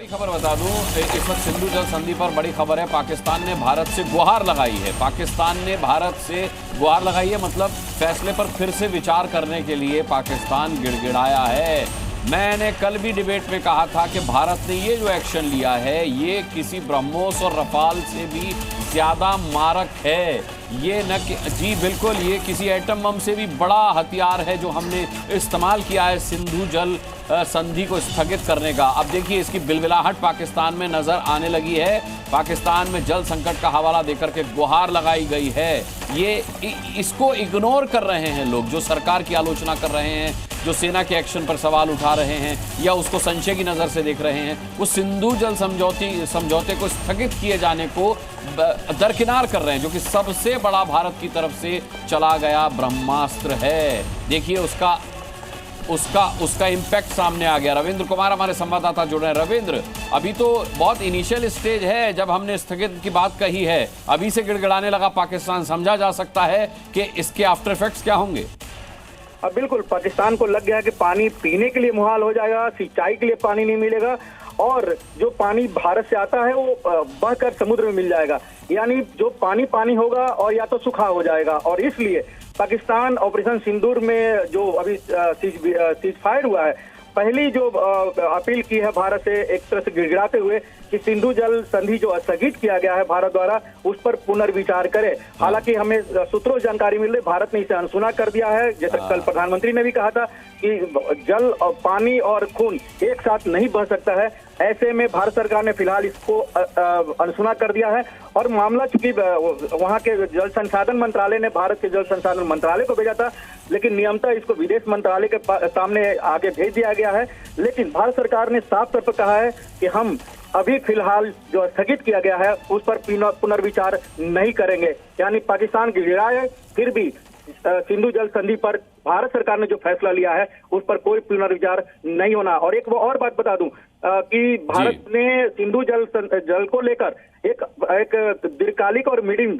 खबर बता दूं, इस वक्त सिंधु जल संधि पर बड़ी खबर है। पाकिस्तान ने भारत से गुहार लगाई है। पाकिस्तान ने भारत से गुहार लगाई है, मतलब फैसले पर फिर से विचार करने के लिए पाकिस्तान गिड़गिड़ाया है। मैंने कल भी डिबेट में कहा था कि भारत ने ये जो एक्शन लिया है ये किसी ब्रह्मोस और रफाल से भी ज्यादा मारक है। ये न कि जी बिल्कुल, ये किसी एटम बम से भी बड़ा हथियार है जो हमने इस्तेमाल किया है सिंधु जल संधि को स्थगित करने का। अब देखिए इसकी बिलबिलाहट पाकिस्तान में नजर आने लगी है। पाकिस्तान में जल संकट का हवाला देकर के गुहार लगाई गई है। ये इसको इग्नोर कर रहे हैं लोग, जो सरकार की आलोचना कर रहे हैं, जो सेना के एक्शन पर सवाल उठा रहे हैं या उसको संशय की नजर से देख रहे हैं। वो सिंधु जल समझौते को स्थगित किए जाने को दरकिनार कर रहे हैं, जो कि सबसे बड़ा भारत की तरफ से चला गया ब्रह्मास्त्र है। देखिए उसका इंपैक्ट सामने आ गया। रविंद्र कुमार हमारे संवाददाता जुड़ रहे हैं। रविंद्र, अभी तो बहुत इनिशियल स्टेज है जब हमने स्थगित की बात कही है, अभी से गिड़गिड़ाने लगा पाकिस्तान। समझा जा सकता है कि इसके आफ्टर इफेक्ट्स क्या होंगे? अब बिल्कुल पाकिस्तान को लग गया है कि पानी पीने के लिए मुहाल हो जाएगा, सिंचाई के लिए पानी नहीं मिलेगा और जो पानी भारत से आता है वो बहकर समुद्र में मिल जाएगा। यानी जो पानी होगा और या तो सूखा हो जाएगा। और इसलिए पाकिस्तान ऑपरेशन सिंदूर में जो अभी सीज फायर हुआ है, पहली जो अपील की है भारत से, एक तरह से गिड़गिड़ाते हुए कि सिंधु जल संधि जो स्थगित किया गया है भारत द्वारा, उस पर पुनर्विचार करे। हालांकि हमें सूत्रों से जानकारी मिल रही, भारत ने इसे अनसुना कर दिया है। जैसे कल प्रधानमंत्री ने भी कहा था कि जल और पानी और खून एक साथ नहीं बह सकता है। ऐसे में भारत सरकार ने फिलहाल इसको अनसुना कर दिया है और मामला चूंकि वहां के जल संसाधन मंत्रालय ने भारत के जल संसाधन मंत्रालय को भेजा था, लेकिन नियमतः इसको विदेश मंत्रालय के सामने आगे भेज दिया गया है। लेकिन भारत सरकार ने साफ तौर पर कहा है कि हम अभी फिलहाल जो स्थगित किया गया है उस पर पुनर्विचार नहीं करेंगे। यानी पाकिस्तान गिड़गिड़ाए फिर भी सिंधु जल संधि पर भारत सरकार ने जो फैसला लिया है उस पर कोई पुनर्विचार नहीं होना। और एक और बात बता दूं कि भारत ने सिंधु जल को लेकर एक दीर्घकालिक और मिडिल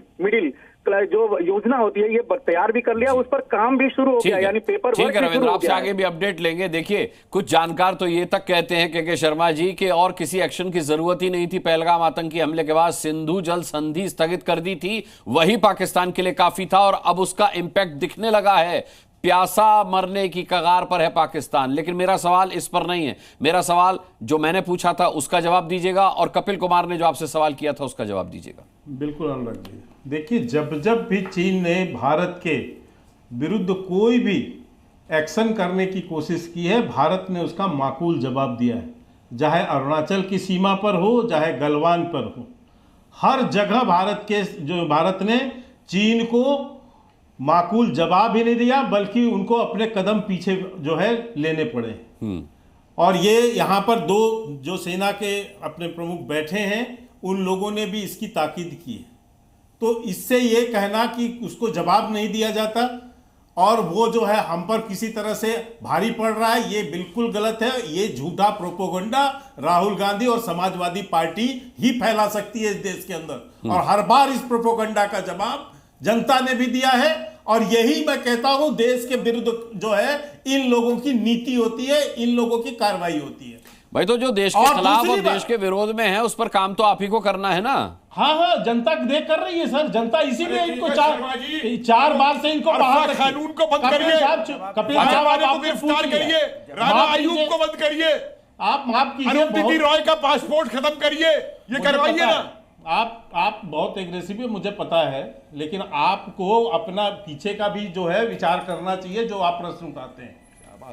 जो योजना होती है ये तैयार भी कर लिया, उस पर काम भी शुरू हो गया। यानी पेपर ठीक है रविंद्र, आपसे आगे भी अपडेट लेंगे। देखिए कुछ जानकार तो ये तक कहते हैं के शर्मा जी के और किसी एक्शन की जरूरत ही नहीं थी। पहलगाम आतंकी हमले के बाद सिंधु जल संधि स्थगित कर दी थी, वही पाकिस्तान के लिए काफी था और अब उसका इंपैक्ट दिखने लगा है। प्यासा मरने की कगार पर है पाकिस्तान। लेकिन मेरा सवाल इस पर नहीं है, मेरा सवाल जो मैंने पूछा था उसका जवाब दीजिएगा और कपिल कुमार ने जो आपसे सवाल किया था उसका जवाब दीजिएगा। बिल्कुल अनुराग जी, देखिए जब भी चीन ने भारत के विरुद्ध कोई भी एक्शन करने की कोशिश की है, भारत ने उसका माकूल जवाब दिया है। चाहे अरुणाचल की सीमा पर हो, चाहे गलवान पर हो, हर जगह भारत ने चीन को माकूल जवाब ही नहीं दिया, बल्कि उनको अपने कदम पीछे जो है लेने पड़े। और ये यहाँ पर दो जो सेना के अपने प्रमुख बैठे हैं उन लोगों ने भी इसकी ताकीद की है। तो इससे ये कहना कि उसको जवाब नहीं दिया जाता और वो जो है हम पर किसी तरह से भारी पड़ रहा है, ये बिल्कुल गलत है। ये झूठा प्रोपोगंडा राहुल गांधी और समाजवादी पार्टी ही फैला सकती है इस देश के अंदर। और हर बार इस प्रोपोगंडा का जवाब जनता ने भी दिया है। और यही मैं कहता हूं देश के विरुद्ध जो है इन लोगों की नीति होती है, इन लोगों की कार्रवाई होती है। भाई तो जो देश के खिलाफ और देश के विरोध में है उस पर काम तो आप ही को करना है ना। हाँ, जनता देख कर रही है सर। जनता इसीलिए इनको चार बार से इनको बाहर कानून को बंद करिए, कपिल को गिरफ्तार करिए, राणा आयुब को बंद करिए, आप माफ कीजिए, अरुंधति रॉय का पासपोर्ट खत्म करिए, ये करवाइए ना। आप बहुत एग्रेसिव है, मुझे पता है, लेकिन आपको अपना पीछे का भी जो है विचार करना चाहिए जो आप प्रश्न उठाते हैं।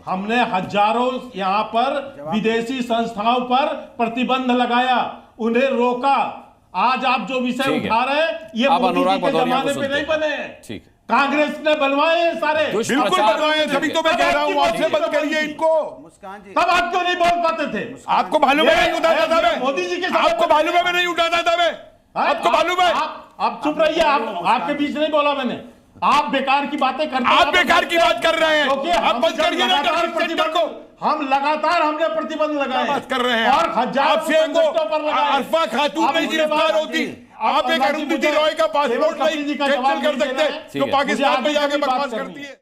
हमने हजारों यहाँ पर विदेशी संस्थाओं पर प्रतिबंध लगाया, उन्हें रोका। आज आप जो विषय उठा रहे हैं ये मोदी जी के जमाने पे नहीं बने हैं, कांग्रेस ने बनवाए हैं सारे। बिल्कुल बनवाए हैं, तभी तो मैं कह रहा हूँ आपसे बंद करिए इनको। तब आप क्यों नहीं बोल पाते थे? आपको मालूम है नहीं उठाता था मैं, मोदी जी के आपको मालूम है मैं नहीं उठाता था मैं, आपको मालूम है। आप चुप रहिए, आपके बीच नहीं बोला मैंने। आप बेकार की बातें करते हैं, आप बेकार की बात कर रहे हैं। क्योंकि आप बंद करिए ना प्रतिबंध को। हम लगातार हमने प्रतिबंध लगाए, बात कर रहे हैं और हजारों अरफा खातून नहीं गिरफ्तार होती, आप एक अरुंधति रॉय का पासपोर्ट नहीं कैंसिल कर सकते तो पाकिस्तान में जाके बकवास करती है।